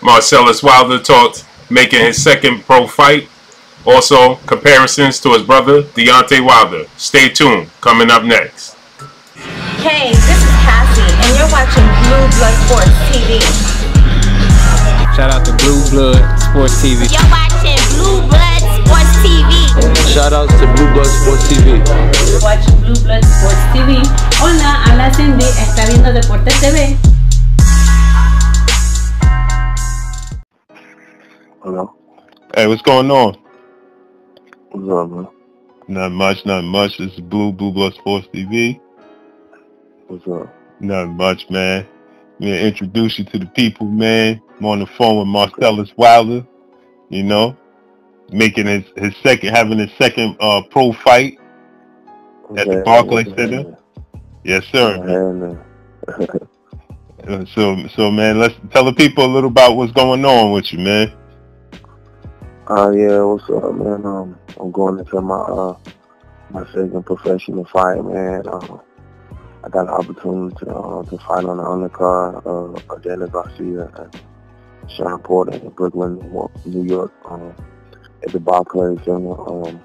Marsellos Wilder talked making his second pro fight. Also, comparisons to his brother, Deontay Wilder. Stay tuned. Coming up next. Hey, this is Cassie, and you're watching Blue Blood Sports TV. Shout out to Blue Blood Sports TV. You're watching Blue Blood Sports TV. Shout out to Blue Blood Sports TV. Watch Blue Blood Sports TV. Hola, habla Cindy, está viendo Deportes TV. Hello. Hey, what's going on? What's up, man? Nothing much. This is Blue Blood Sports TV. What's up? Nothing much, man. I'm gonna introduce you to the people, man. I'm on the phone with Marsellos Wilder, you know, making his second pro fight at the BARCLAY Center. Yes, sir. So man, let's tell the people a little about what's going on with you, man. Yeah, what's up, man? I'm going into my second professional fight, man. I got an opportunity to fight on the undercard, Dana Garcia and Sean Porter in Brooklyn, New York, at the BARCLAY Center.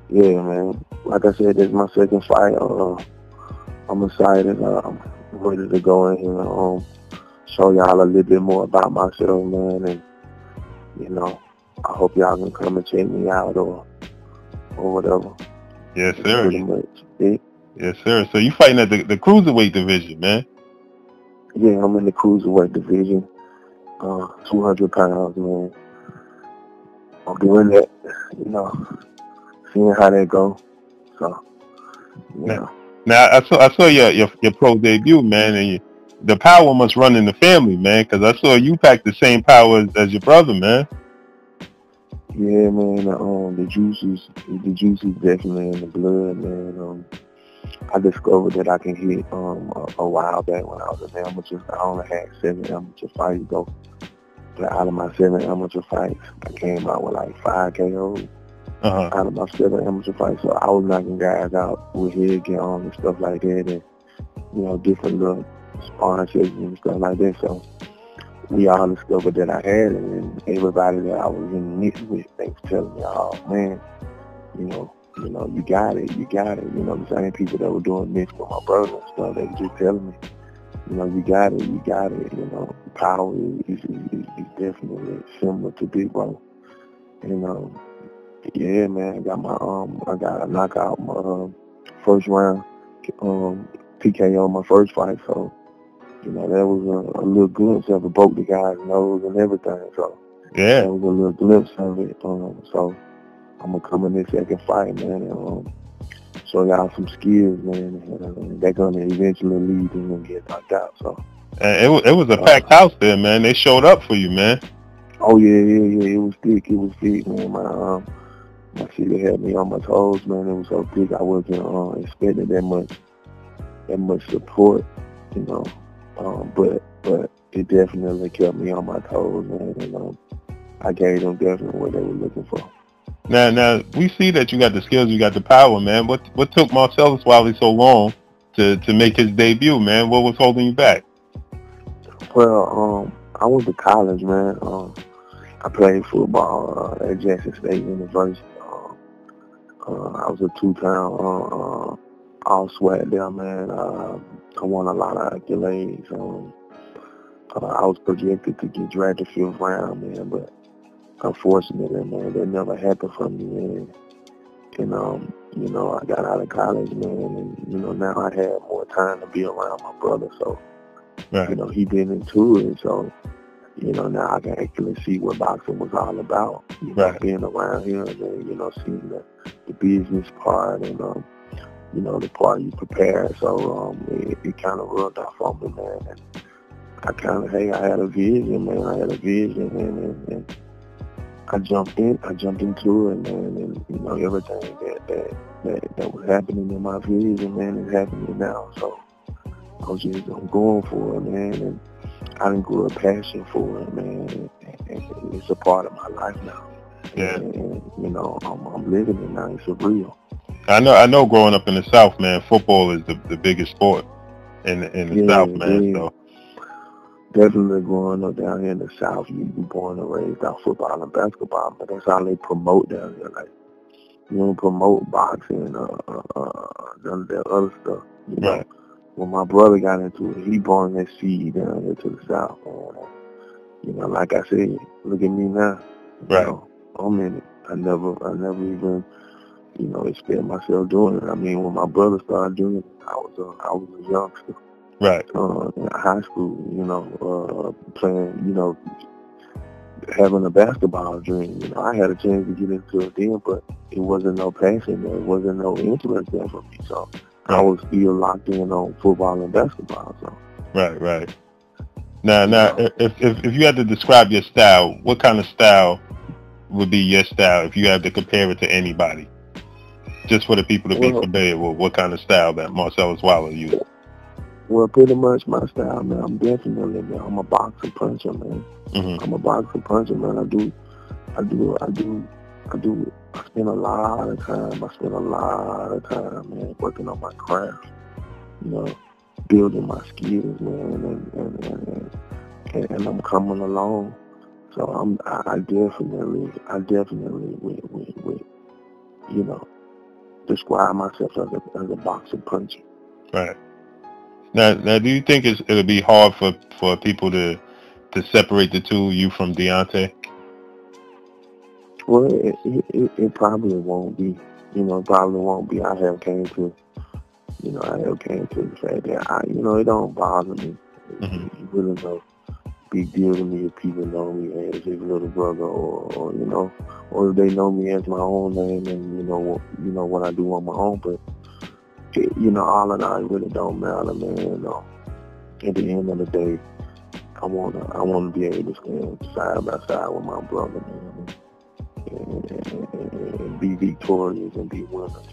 Yeah, man. Like I said, this is my second fight. I'm excited. I'm ready to go in here and show y'all a little bit more about myself, man. And you know, I hope y'all can come and check me out or whatever. Yes, sir. Pretty much it. Yes, sir. So you fighting at the cruiserweight division, man? Yeah, I'm in the cruiserweight division, 200 pounds, man. I'm doing that, you know, seeing how that go. So, yeah. Now I saw your pro debut, man, and the power must run in the family, man, because I saw you pack the same power as your brother, man. Yeah, man. The juice is definitely in the blood, man. I discovered that I can hit a while back when I was an amateur. I only had 7 amateur fights though. But out of my 7 amateur fights, I came out with like 5 KOs. Out of my 7 amateur fights, so I was knocking guys out with head get on and stuff like that, and you know, different little sparring sessions and stuff like that. So we all discovered that I had it, and everybody that I was in the mix with, they was telling me, "Oh man, you know, you got it. You know, the same people that were doing this with my brother and stuff, they were just telling me, you know, you got it. You know, power is definitely similar to Big Bro. And yeah, man, I got a knockout my first round, TKO my first fight. So, you know, that was a little glimpse of it. Broke the guy's nose and everything. So yeah, that was a little glimpse of it. So I'm gonna come in this second fight, man, and show y'all some skills, man. And they're gonna eventually lead and gonna get knocked out. So it was a packed house there, man. They showed up for you, man. Oh yeah. It was thick, man. My city had me on my toes, man. It was so thick. I wasn't expecting that much support, you know. But it definitely kept me on my toes, man. And I gave them definitely what they were looking for. Now we see that you got the skills, you got the power, man. What took Marsellos Wilder so long to make his debut, man? What was holding you back? Well, I went to college, man. I played football at Jackson State University. I was a 2-time all-SWAC there, man. I won a lot of accolades. I was projected to get drafted 5th round, man, but unfortunately, man, that never happened for me, man. And, you know, I got out of college, man, and, you know, now I have more time to be around my brother. So, right. You know, he been into it, so, you know, now I can actually see what boxing was all about. You know, being around here and then, you know, seeing the business part and, you know, the part you prepare. So it kind of rubbed off on me, man. And I had a vision, man. And I jumped into it, man. And, you know, everything that was happening in my vision, man, is happening now. So I'm going for it, man. And I done grew a passion for it, man, and it's a part of my life now. Yeah. And you know, I'm living it now. It's real. I know. Growing up in the South, man, football is the biggest sport in the South, man. So definitely growing up down here in the South, you born and raised out football and basketball, but that's all they promote down here. Like, you don't promote boxing, none of that other stuff. You know, Right. when my brother got into it, he brought that seed down here to the South. And, you know, like I said, look at me now. You Right. know, I'm in it. I never even, you know, expect myself doing it. I mean, when my brother started doing it, I was a youngster. Right. In high school, you know, playing, you know, having a basketball dream. You know, I had a chance to get into it then, but it wasn't no passion there. It wasn't no interest there for me. So I was still locked in on football and basketball. So. Right. Now, if you had to describe your style, what kind of style would be your style if you had to compare it to anybody? Just for the people to be familiar with what kind of style that Marsellos Wilder uses. Well, pretty much my style, man. I'm definitely, man. I'm a boxer puncher, man. Mm-hmm. I'm a boxer puncher, man. I spend a lot of time, man, working on my craft. You know, building my skills, man, and I'm coming along. So I definitely would, you know, describe myself as a boxer puncher. Right. Now, do you think it'll be hard for people to separate the two, you from Deontay? Well, it probably won't be. You know, it probably won't be. I have came to the fact that you know, it don't bother me. Mm-hmm. It really no big deal to me if people know me as his little brother, or you know, or if they know me as my own name, and you know what I do on my own. But you know, all in all, it really don't matter, man. You know, at the end of the day, I wanna be able to stand side by side with my brother, man, and be victorious and be winners.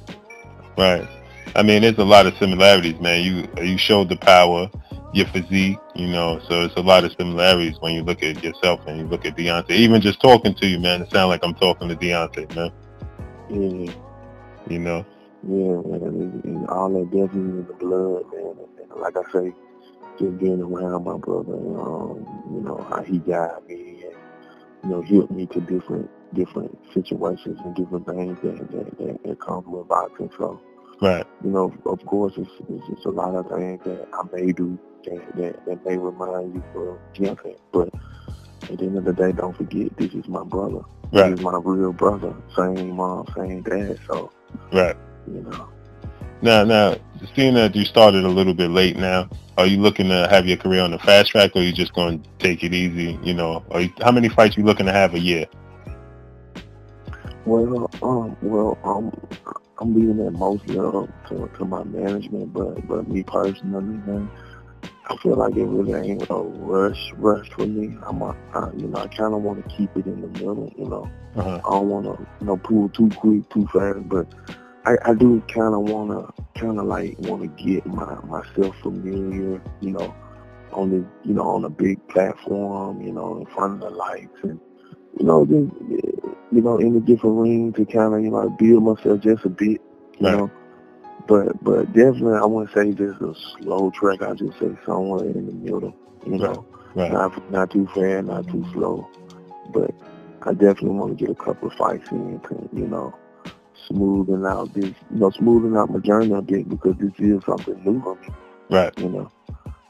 Right. I mean, there's a lot of similarities, man. You showed the power, your physique, you know, so it's a lot of similarities when you look at yourself and you look at Deontay. Even just talking to you, man, it sounds like I'm talking to Deontay, man. Yeah. You know? Yeah, man, and all that definitely in the blood, man. And like I say, just being around my brother, you know, how he guided me and, you know, helped me to different situations and different things that comes with boxing. So, right. You know, of course, it's just a lot of things that I may do that may remind you of Deontay. But at the end of the day, don't forget, this is my brother. Right. This is my real brother. Same mom, same dad. So, right. You know. Now, seeing that you started a little bit late now, are you looking to have your career on the fast track, or are you just going to take it easy? You know, how many fights are you looking to have a year? Well, I'm leaving that mostly up to my management, but me personally, man, I feel like it really ain't a rush for me. You know, I kind of want to keep it in the middle. You know, I don't want to, you know, pull too quick, too fast, but I do kind of want to get myself familiar, you know, on a big platform, you know, in front of the lights, and you know, just, you know, in the different rings to kind of, you know, build myself just a bit, you know. But definitely, I wouldn't say just a slow track. I just say somewhere in the middle, you know, not too fast, not too slow. But I definitely want to get a couple of fights in to, you know, smoothing out my journey a bit, because this is something new for me. Right. You know,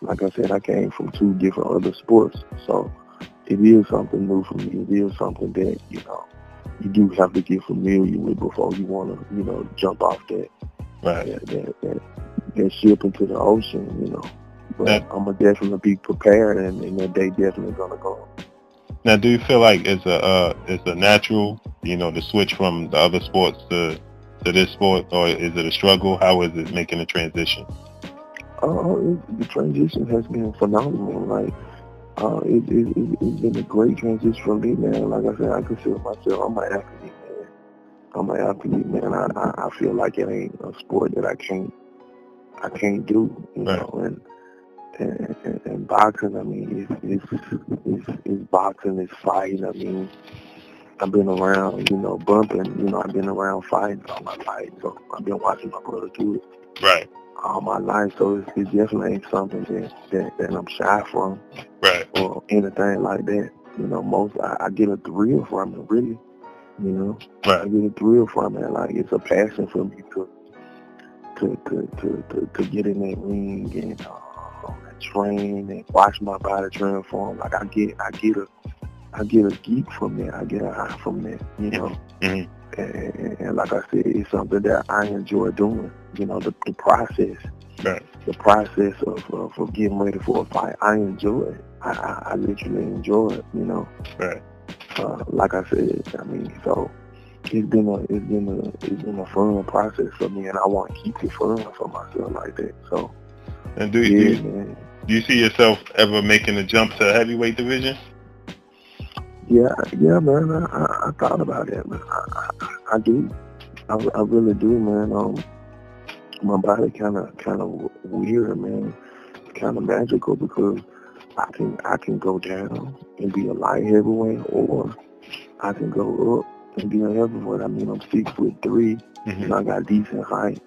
like I said, I came from 2 different other sports, so it is something new for me. It is something that, you know, you do have to get familiar with before you want to, you know, jump off that ship into the ocean, you know. But I'm going to definitely be prepared, and that day definitely going to go. Now, do you feel like it's a natural, you know, to switch from the other sports to this sport, or is it a struggle? How is it making the transition? The transition has been phenomenal. Like, it's been a great transition for me, man. Like I said, I consider myself, I'm an athlete, man. I feel like it ain't a sport that I can't do, you know. And boxing, I mean, it's boxing, it's fighting. I mean, I've been around, you know, bumping, you know, I've been around fighting all my life, so I've been watching my brother do it. Right. all my life, so it definitely ain't something that I'm shy from, Right. or anything like that. You know, I get a thrill from it, really. You know, Right. I get a thrill from it. Like, it's a passion for me to get in that ring and train and watch my body transform. Like, I get a geek from that. I get a high from that. You know. Mm-hmm. And like I said, it's something that I enjoy doing. You know, the process. Right. The process of getting ready for a fight, I enjoy it. I literally enjoy it. You know. Right. Like I said, I mean, so it's been a fun process for me, and I want to keep it fun for myself like that. So. And do you see yourself ever making a jump to heavyweight division? Yeah, man. I thought about that, man. I do. I really do, man. My body kind of weird, man. It's kind of magical because I can go down and be a light heavyweight, or I can go up and be a heavyweight. I mean, I'm 6'3", and I got decent height.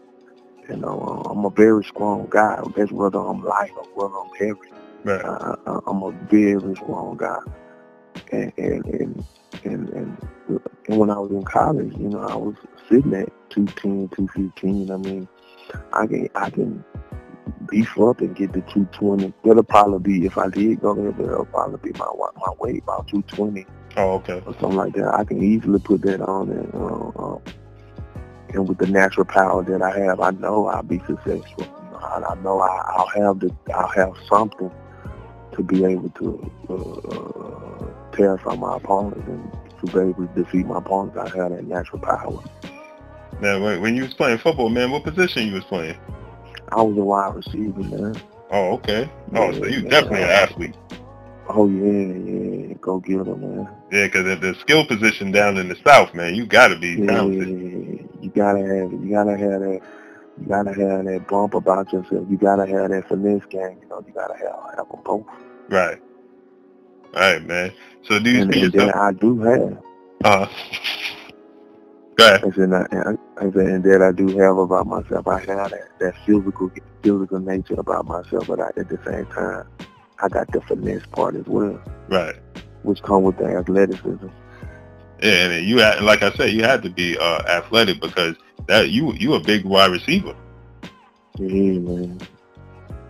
And I'm a very strong guy. That's whether I'm light or whether I'm heavy. Right. I'm a very strong guy. And when I was in college, you know, I was sitting at 210, 215. I mean, I can beef up and get to 220. That'll probably be, if I did go there, that'll probably be my weight, about 220. Oh, okay. Or something like that. I can easily put that on, and with the natural power that I have, I know I'll be successful. You know, I know I'll have something to be able to terrify my opponents and to be able to defeat my opponents. I have that natural power. Now, when you was playing football, man, what position you was playing? I was a wide receiver, man. Oh, okay. Oh, so you definitely an athlete. Oh yeah, go get him, man. Yeah, because at the skill position down in the South, man, you gotta be talented. You gotta have that bump about yourself. You gotta have that finesse game. You know, you gotta have them both. Right. All right, man. So do you see yourself? That I do have. Go ahead. I said, and that I do have about myself. I have that physical nature about myself, but at the same time, I got the finesse part as well. Right. Which come with the athleticism. Yeah, and you had, like I said, you had to be athletic because that you a big wide receiver. Yeah, man.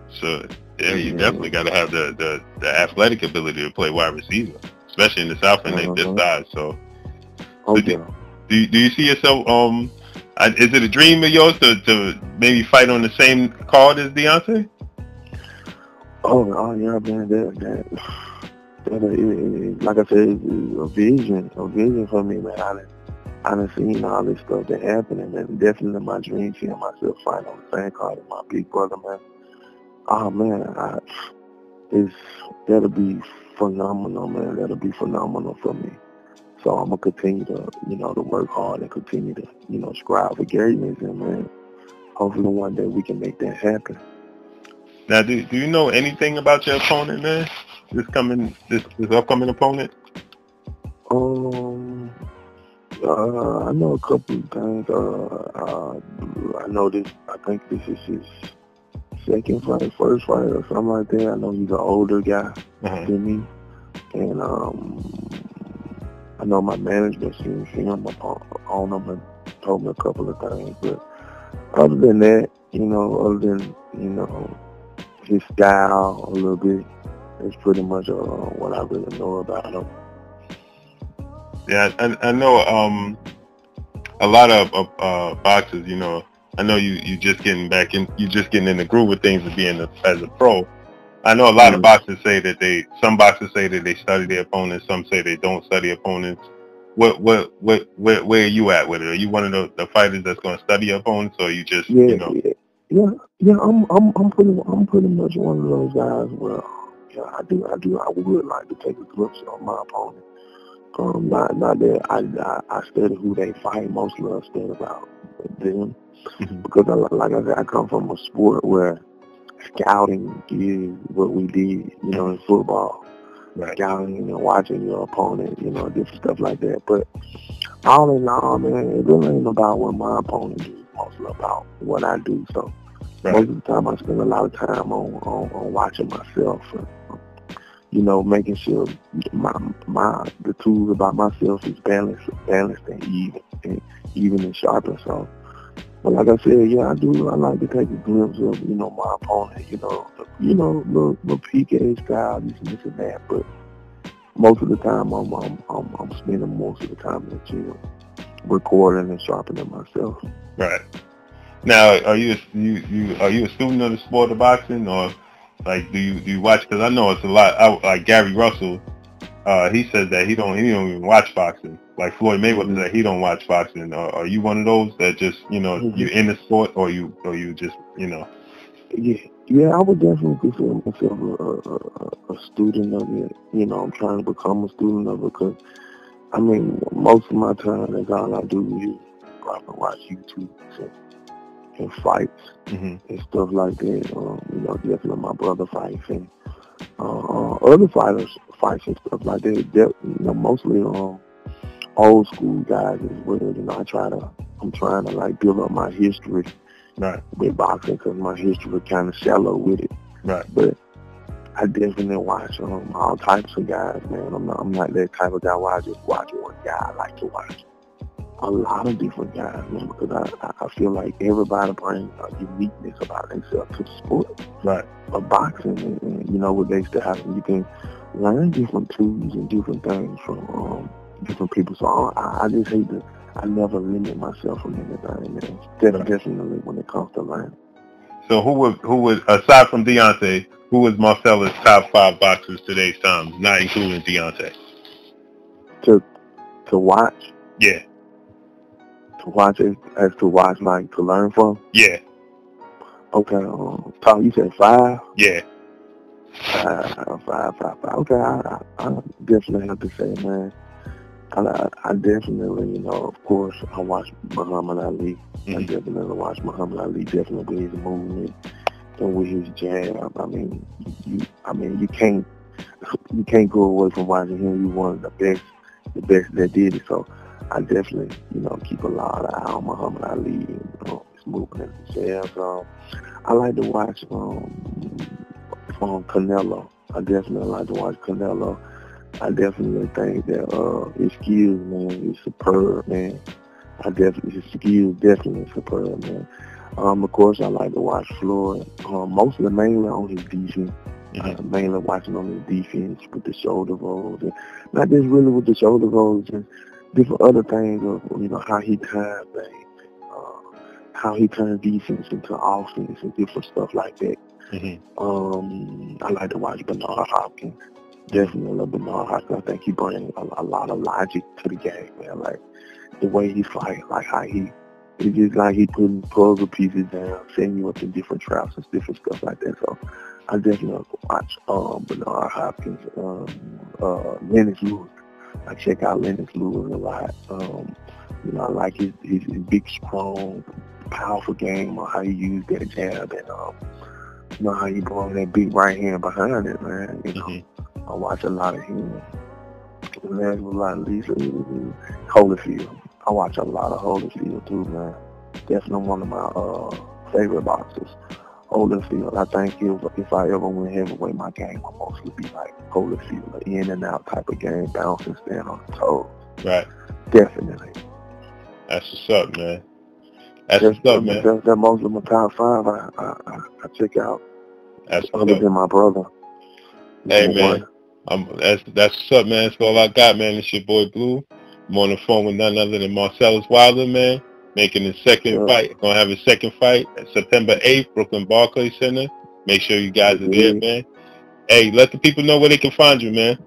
So yeah, you definitely got to have the athletic ability to play wide receiver, especially in the South and they this size. So, do you see yourself? Is it a dream of yours to maybe fight on the same card as Deontay? Oh yeah, man. That like I said, it's a vision for me, man. I done seen all this stuff that happening, man. Definitely my dream, seeing myself fighting on the same card as my big brother, man. Oh man, that'll be phenomenal, man. That'll be phenomenal for me. So I'm gonna continue to, to work hard and continue to, strive for greatness, and man, hopefully one day we can make that happen. Now, do you know anything about your opponent, man? This upcoming opponent? I know a couple of things. I know this. I think this is his second fight, first fight, or something like that. I know he's an older guy than me, and I know my management seen him on him and told me a couple of things. But other than that, his style a little bit, it's pretty much what I really know about him. Yeah, I know a lot of boxers, I know you just getting back in, you just getting in the groove of things of being as a pro. I know a lot of boxers say that some boxers say that they study their opponents, some say they don't study opponents. Where are you at with it? Are you one of the fighters that's going to study your opponents, or you just Yeah, I'm pretty much one of those guys where I would like to take a glimpse on my opponent. Not that I study who they fight, mostly I study about them. Because like I said, I come from a sport where scouting is what we did, in football. Right. Scouting and watching your opponent, different stuff like that. But all in all, man, it really ain't about what my opponent do, it's mostly about what I do. So Most of the time I spend a lot of time on watching myself and, you know, making sure the tools about myself is balanced and even and sharpened. So, but like I said, yeah, I like to take a glimpse of, you know, my opponent, little PK style, this and that. But most of the time, I'm spending most of the time in the gym, recording and sharpening myself. Right. Now, are you a student of the sport of boxing, or like do you watch? Because I know it's a lot. Like Gary Russell, he says that he don't even watch boxing. Like Floyd Mayweather said he don't watch boxing. Are you one of those that just, you know, you're in the sport, or you just, you know? Yeah, I would definitely consider myself a student of it. You know, I'm trying to become a student of it because, I mean, most of my time, that's all I do is probably watch YouTube and fights and stuff like that. You know, definitely my brother fights and other fighters fights and stuff like that. You know, mostly old school guys as well. You know, I'm trying to like build up my history. Right. With boxing, because my history was kind of shallow with it. Right. But I definitely watch all types of guys, man. I'm not that type of guy where I just watch one guy. I like to watch a lot of different guys, man, because I feel like everybody brings a uniqueness about themselves to the sport. Right. Of boxing, and you know what they still have. You can learn different tools and different things from different people. So I just hate to. I never limit myself from anything, man. Definitely when it comes to learning. So who would aside from Deontay, who was Marsellos' top 5 boxers today's time, not including Deontay? To watch? Yeah. To watch as to watch, like to learn from? Yeah. Okay. Tom, you said 5? Yeah. 5. Okay. I definitely have to say, man. I definitely, you know, of course, I watch Muhammad Ali. I definitely watch Muhammad Ali, definitely with his movement and with his jab. I mean, you can't go away from watching him. He's one of the best that did it. So I definitely, you know, keep a lot of eye on Muhammad Ali and, you know, his movement and his jab. So I like to watch Canelo. I definitely like to watch Canelo. I definitely think that his skills, man, is superb, man. His skills definitely superb, man. Of course, I like to watch Floyd, mainly on his defense. Mainly watching on his defense with the shoulder rolls, and not just really with the shoulder rolls, just different other things of, you know, how he turns things, how he turns defense into offense and different stuff like that. I like to watch Bernard Hopkins. Definitely Bernard Hopkins. I think he brings a lot of logic to the game, man. Like the way he fight, like how it's just like he putting puzzle pieces down, setting you up in different traps and different stuff like that. So I definitely watch Bernard Hopkins, Lennox Lewis. I check out Lennox Lewis a lot. You know, I like his big, strong, powerful game on how he used that jab and you know how he brought that big right hand behind it, man. You know. I watch a lot of him. Last but not least, Holyfield. I watch a lot of Holyfield too, man. Definitely one of my favorite boxers. Holyfield. I think if I ever went heavyweight, my game would mostly be like Holyfield, an in and out type of game, bounce and stand on the toes. Right. Definitely. That's what's up, man. That's most of my top 5 I check out. That's other than my brother. Hey, man. That's what's up, man. That's all I got, man. It's your boy Blue. I'm on the phone with none other than Marsellos Wilder, man. Making his second fight. Gonna have his second fight at September 8th, Brooklyn BARCLAY Center. Make sure you guys are there, man. Hey, let the people know where they can find you, man.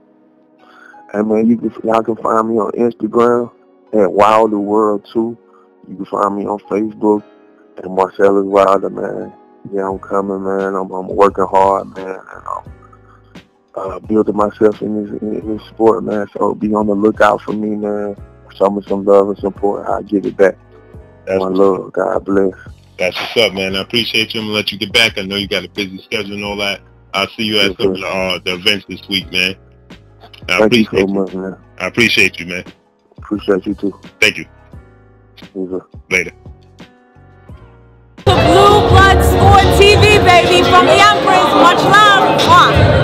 Hey, man, y'all can find me on Instagram at Wilder World 2. You can find me on Facebook at Marsellos Wilder, man. Yeah, I'm coming, man. I'm working hard, man, and I'm building myself in this sport, man. So be on the lookout for me, man. Show me some love and support. I'll give it back. That's my love. God bless. That's what's up, man. I appreciate you. I'm gonna let you get back. I know you got a busy schedule and all that. I'll see you at some of the events this week, man. Thank you so much, man. I appreciate you, man. Appreciate you too. Thank you. Later. Blue Blood Sports baby, from the Empress. Much love. Mwah.